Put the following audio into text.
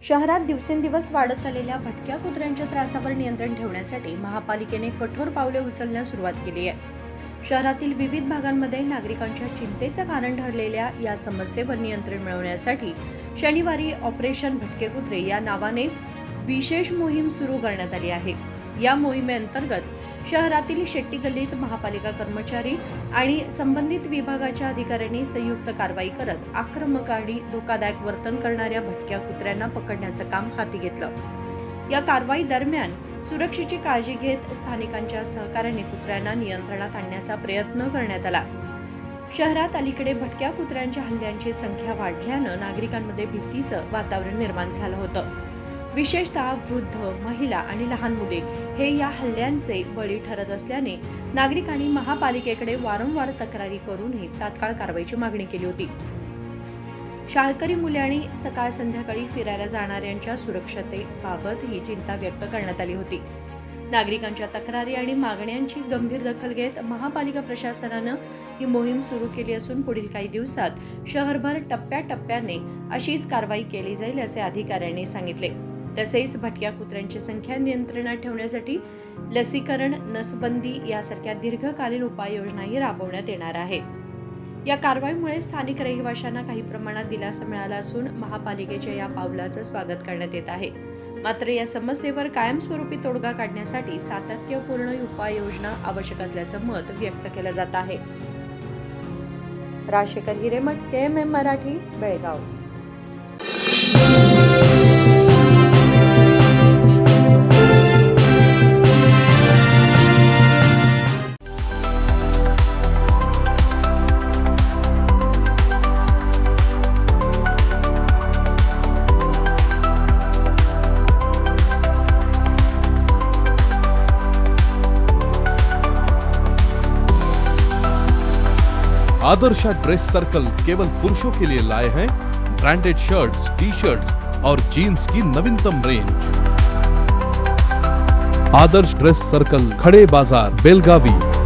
शहरात दिवसेंदिवस वाढत चाललेल्या भटक्या कुत्र्यांच्या त्रासावर नियंत्रण ठेवण्यासाठी महापालिकेने कठोर पावले उचलण्यास सुरुवात केली आहे. शहरातील विविध भागांमध्ये नागरिकांच्या चिंतेचं कारण ठरलेल्या या समस्येवर नियंत्रण मिळवण्यासाठी शनिवारी ऑपरेशन भटके कुत्रे या नावाने विशेष मोहीम सुरू करण्यात आली आहे. या मोहिमेअंतर्गत शहरातील शेट्टी गल्लीत महापालिका कर्मचारी आणि संबंधित विभागाच्या अधिकाऱ्यांनी संयुक्त कारवाई करत आक्रमक आणि धोकादायक वर्तन करणाऱ्या भटक्या कुत्र्यांना पकडण्याचं काम हाती घेतलं. या कारवाई दरम्यान सुरक्षेची काळजी घेत स्थानिकांच्या सहकार्याने कुत्र्यांना नियंत्रणात आणण्याचा प्रयत्न करण्यात आला. शहरात अलीकडे भटक्या कुत्र्यांच्या हल्ल्यांची संख्या वाढल्यानं नागरिकांमध्ये भीतीचं वातावरण निर्माण झालं होतं. विशेषतः वृद्ध, महिला आणि लहान मुले हे या हल्ल्यांचे बळी ठरत असल्याने नागरिकांनी महापालिकेकडे वारंवार तक्रारी करूनही तात्काळ कारवाईची मागणी केली होती. शाळकरी मुले आणि सकाळ संध्याकाळी फिरायला जाणाऱ्यांच्या सुरक्षतेबाबत ही चिंता व्यक्त करण्यात आली होती. नागरिकांच्या तक्रारी आणि मागण्यांची गंभीर दखल घेत महापालिका प्रशासनानं ही मोहीम सुरू केली असून पुढील काही दिवसात शहरभर टप्प्याटप्प्याने अशीच कारवाई केली जाईल असे अधिकाऱ्यांनी सांगितले. तसेच भटक्या कुत्र्यांची संख्या नियंत्रणात ठेवण्यासाठी लसीकरण, नसबंदी यासारख्या दीर्घकालीन उपाययोजनाही राबवण्यात येणार आहेत. या कारवाईमुळे स्थानिक रहिवाशांना काही प्रमाणात दिलासा मिळाला असून महापालिकेच्या या पावलाचं स्वागत करण्यात येत आहे. मात्र या समस्येवर कायमस्वरूपी तोडगा काढण्यासाठी सातत्यपूर्ण उपाययोजना आवश्यक असल्याचं मत व्यक्त केलं जात आहे. Rajshekhar Hiremath, KMM Marathi, Belgaum. Adarsha dress circle केवल पुरुषों के लिए लाए हैं ब्रांडेड शर्ट्स, टी-शर्ट्स और जीन्स की नवीनतम रेंज। आदर्श ड्रेस सर्कल, खड़े बाजार, बेलगावी।